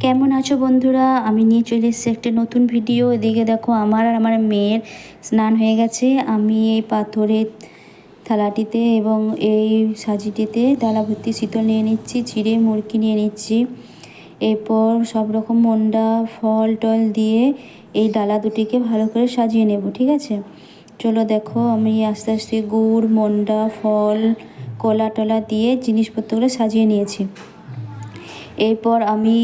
কেমন আছো বন্ধুরা? আমি নিয়ে চলে এসেছি একটা নতুন ভিডিও। এদিকে দেখো আমার আর আমার মেয়ের স্নান হয়ে গেছে। আমি এই পাথরের থালাটিতে এবং এই সাজিটিতে ডালা ভর্তি শীতল নিয়ে নিচ্ছি, চিড়ে মুড়কি নিয়ে নিচ্ছি। এরপর সব রকম মন্ডা ফল টল দিয়ে এই ডালা দুটিকে ভালো করে সাজিয়ে নেব, ঠিক আছে? চলো দেখো আমি আস্তে আস্তে গুড় মন্ডা ফল কলা টলা দিয়ে জিনিসপত্রগুলো সাজিয়ে নিয়েছি। এরপর আমি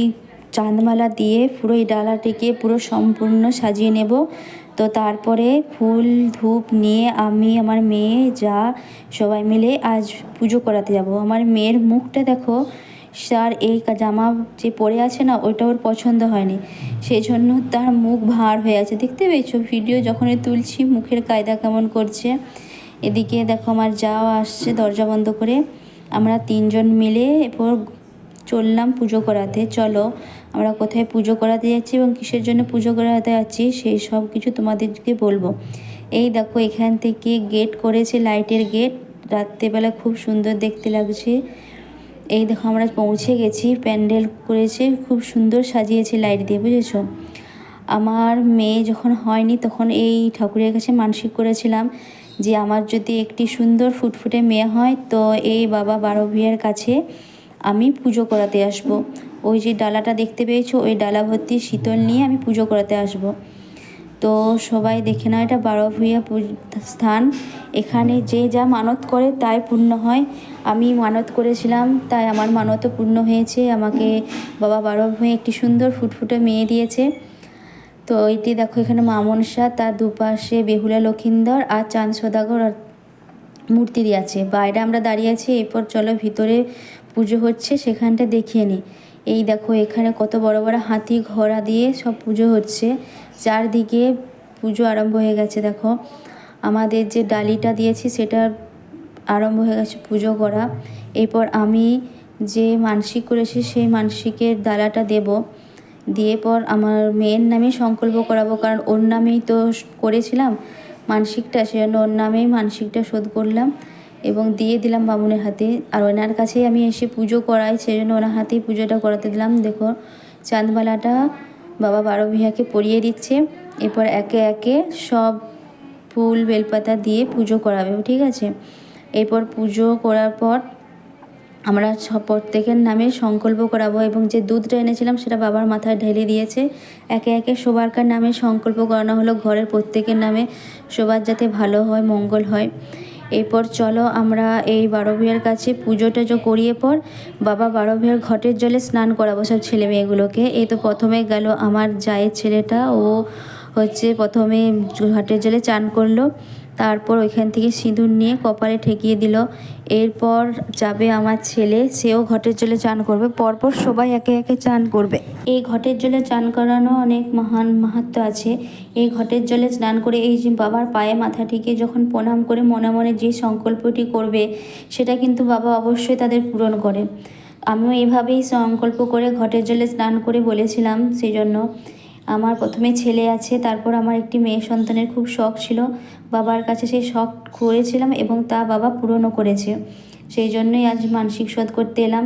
চাঁদমালা দিয়ে পুরো এই ডালাটিকে পুরো সম্পূর্ণ সাজিয়ে নেব। তো তারপরে ফুল ধূপ নিয়ে আমি আমার মেয়ে যা সবাই মিলে আজ পুজো করাতে যাব। আমার মেয়ের মুখটা দেখো, তার এই জামা যে পরে আছে না, ওইটা ওর পছন্দ হয়নি, সেই জন্য তার মুখ ভার হয়ে আছে। দেখতে পেয়েছো ভিডিও যখনই তুলছি মুখের কায়দা কেমন করছে। এদিকে দেখো আমার যাও আসছে দরজা বন্ধ করে। আমরা তিনজন মিলে এরপর চললাম পুজো করাতে। চলো আমরা কোথায় পুজো করাতে যাচ্ছি এবং কিসের জন্য পুজো করাতে যাচ্ছি সেই সব কিছু তোমাদেরকে বলবো। এই দেখো এখান থেকে গেট করেছে, লাইটের গেট, রাত্রেবেলা খুব সুন্দর দেখতে লাগছে। এই দেখো আমরা পৌঁছে গেছি, প্যান্ডেল করেছে খুব সুন্দর সাজিয়েছে লাইট দিয়ে, বুঝেছো? আমার মেয়ে যখন হয়নি তখন এই ঠাকুরের কাছে মানসিক করেছিলাম যে আমার যদি একটি সুন্দর ফুটফুটে মেয়ে হয় তো এই বাবা বারো ভূঁইয়ার কাছে আমি পুজো করাতে আসব। ওই যে ডালাটা দেখতে পেয়েছো, ওই ডালা ভর্তি শীতল নিয়ে আমি পুজো করাতে আসব। তো সবাই দেখে নাও, এটা বারো ভূঁইয়া স্থান। এখানে যে যা মানত করে তাই পূর্ণ হয়। আমি মানত করেছিলাম, তাই আমার মানতও পূর্ণ হয়েছে। আমাকে বাবা বারো ভূঁইয়া একটি সুন্দর ফুটফুটে মেয়ে দিয়েছে। তো এইটি দেখো এখানে মা মনসা, তার দুপাশে বেহুলা লক্ষিন্দর আর চাঁদ সদাগর মূর্তি দিয়ে আছে। বাইরে আমরা দাঁড়িয়ে আছি। এরপর চলো ভিতরে পুজো হচ্ছে সেখানটা দেখিয়ে নিই। এই দেখো এখানে কত বড় বড় হাতি ঘোড়া দিয়ে সব পুজো হচ্ছে। চারদিকে পুজো আরম্ভ হয়ে গেছে। দেখো আমাদের যে ডালিটা দিয়েছি সেটা আরম্ভ হয়ে গেছে পুজো করা। এরপর আমি যে মানসিক করেছি সেই মানসিকের ডালাটা দেব, দিয়ে পর আমার মেয়ের নামে সংকল্প করাবো, কারণ ওর নামেই তো করেছিলাম মানসিকটা, সেজন্য ওর নামেই মানসিকটা শোধ করলাম এবং দিয়ে দিলাম বামুনের হাতে। আর ওনার কাছেই আমি এসে পুজো করাই, সেজন্য ওনার হাতেই পুজোটা করাতে দিলাম। দেখো চাঁদমালাটা বাবা বারো ভূঁইয়াকে পরিয়ে দিচ্ছে। এরপর একে একে সব ফুল বেলপাতা দিয়ে পুজো করাবে, ঠিক আছে? এরপর পুজো করার পর আমরা সব প্রত্যেকের নামে সংকল্প করাবো এবং যে দুধটা এনেছিলাম সেটা বাবার মাথায় ঢেলে দিয়েছে। একে একে সবারকার নামে সংকল্প করানো হলো, ঘরের প্রত্যেকের নামে, সবার যাতে ভালো হয় মঙ্গল হয়। এরপর চলো আমরা এই বারো ভূঁইয়ার কাছে পুজোটা করিয়ে পর বাবা বারো ভূঁইয়ার ঘটের জলে স্নান করাবো সব ছেলে মেয়েগুলোকে। এই তো প্রথমে গেল আমার জায়ের ছেলেটা, ও হচ্ছে প্রথমে ঘাটের জলে চান করলো, তারপর ওইখান থেকে সিঁদুর নিয়ে কপালে ঠেকিয়ে দিল। এরপর যাবে আমার ছেলে, সেও ঘটের জলে চান করবে। পরপর সবাই একে একে চান করবে। এই ঘটের জলে চান করানো অনেক মহান মাহাত্ম্য আছে। এই ঘটের জলে স্নান করে এই যে বাবার পায়ে মাথাটিকে যখন প্রণাম করে মনে মনে যে সংকল্পটি করবে সেটা কিন্তু বাবা অবশ্যই তাদের পূরণ করে। আমিও এইভাবেই সংকল্প করে ঘটের জলে স্নান করে বলেছিলাম। সেই জন্য আমার প্রথমে ছেলে আছে, তারপর আমার একটি মেয়ে সন্তানের খুব শখ ছিল, বাবার কাছে সেই শখ করেছিলাম এবং তা বাবা পূরণও করেছে। সেই জন্যই আজ মানসিক শোধ করতে এলাম।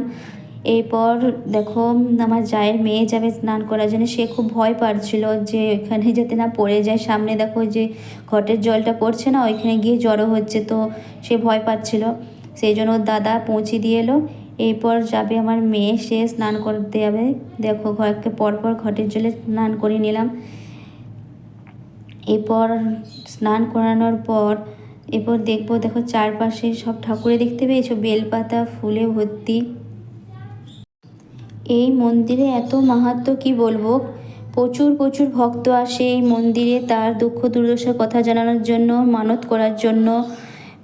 এরপর দেখো আমার জায়ের মেয়ে যাবে স্নান করার জন্য, সে খুব ভয় পাচ্ছিল যে ওইখানে যাতে না পড়ে যায়। সামনে দেখো যে ঘটের জলটা পড়ছে না, ওইখানে গিয়ে জড়ো হচ্ছে, তো সে ভয় পাচ্ছিল। সেই জন্য ওর দাদা পৌঁছে দিয়ে এলো। এরপর যাবে আমার মেয়ে, সে স্নান করতে যাবে। দেখো ঘরকে পরপর ঘটের জলে স্নান করে নিলাম। এরপর স্নান করানোর পর এরপর দেখবো, দেখো চারপাশে সব ঠাকুরে দেখতে পেয়েছো বেলপাতা ফুলে ভর্তি। এই মন্দিরে এত মাহাত্ম্য কি বলবো। প্রচুর প্রচুর ভক্ত আসে এই মন্দিরে তার দুঃখ দুর্দশার কথা জানানোর জন্য, মানত করার জন্য।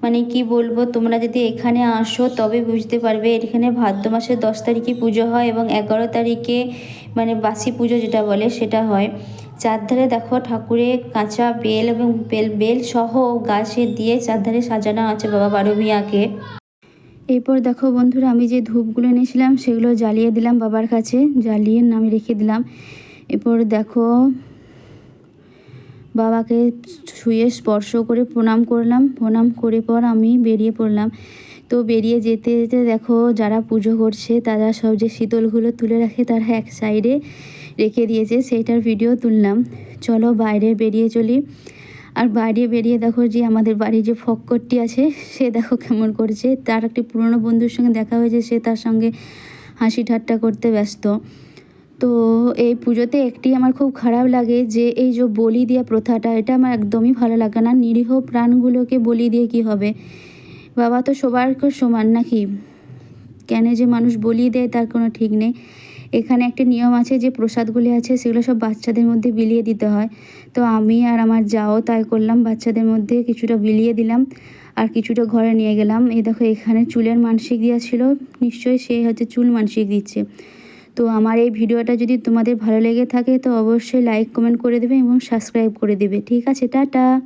মানে কি বলবো, তোমরা যদি এখানে আসো তবে বুঝতে পারবে। এখানে ভাদ্র মাসের 10 তারিখে পুজো হয় এবং 11 তারিখে মানে বাসি পুজো যেটা বলে সেটা হয়। চারধারে দেখো ঠাকুরে কাঁচা বেল এবং বেল সহ গাছে দিয়ে চারধারে সাজানো আছে বাবা বারো ভূঁইয়াকে। এরপর দেখো বন্ধুরা আমি যে ধূপগুলো এনেছিলাম সেগুলো জ্বালিয়ে দিলাম বাবার কাছে, জ্বালিয়ে নামে রেখে দিলাম। এরপর দেখো বাবাকে ছুঁয়ে স্পর্শ করে প্রণাম করলাম। প্রণাম করে পর আমি বেরিয়ে পড়লাম। তো বেরিয়ে যেতে যেতে দেখো যারা পুজো করছে তারা সব যে শীতলগুলো তুলে রাখে তারা এক সাইডে রেখে দিয়েছে, সেইটার ভিডিও তুললাম। চলো বাইরে বেরিয়ে চলি। আর বাইরে বেরিয়ে দেখো যে আমাদের বাড়ির যে ফক্করটি আছে সে দেখো কেমন করছে। তার একটি পুরনো বন্ধুর সঙ্গে দেখা হয়েছে, সে তার সঙ্গে হাসি ঠাট্টা করতে ব্যস্ত। তো এই পুজোতে একটি আমার খুব খারাপ লাগে যে এই যে বলি দেওয়া প্রথাটা, এটা আমার একদমই ভালো লাগে না। নিরীহ প্রাণগুলোকে বলি দিয়ে কী হবে? বাবা তো সবার সমান নাকি? কেন যে মানুষ বলি দেয় তার কোনো ঠিক নেই। এখানে একটা নিয়ম আছে যে প্রসাদগুলি আছে সেগুলো সব বাচ্চাদের মধ্যে বিলিয়ে দিতে হয়। তো আমি আর আমার যাও তাই করলাম, বাচ্চাদের মধ্যে কিছুটা বিলিয়ে দিলাম আর কিছুটা ঘরে নিয়ে গেলাম। এই দেখো এখানে চুলের মানসিক দেওয়া ছিল, নিশ্চয়ই সে হচ্ছে চুল মানসিক দিচ্ছে। তো আমার এই ভিডিওটা যদি তোমাদের ভালো লেগে থাকে তো অবশ্যই লাইক কমেন্ট করে দেবে এবং সাবস্ক্রাইব করে দেবে। ঠিক আছে, টাটা।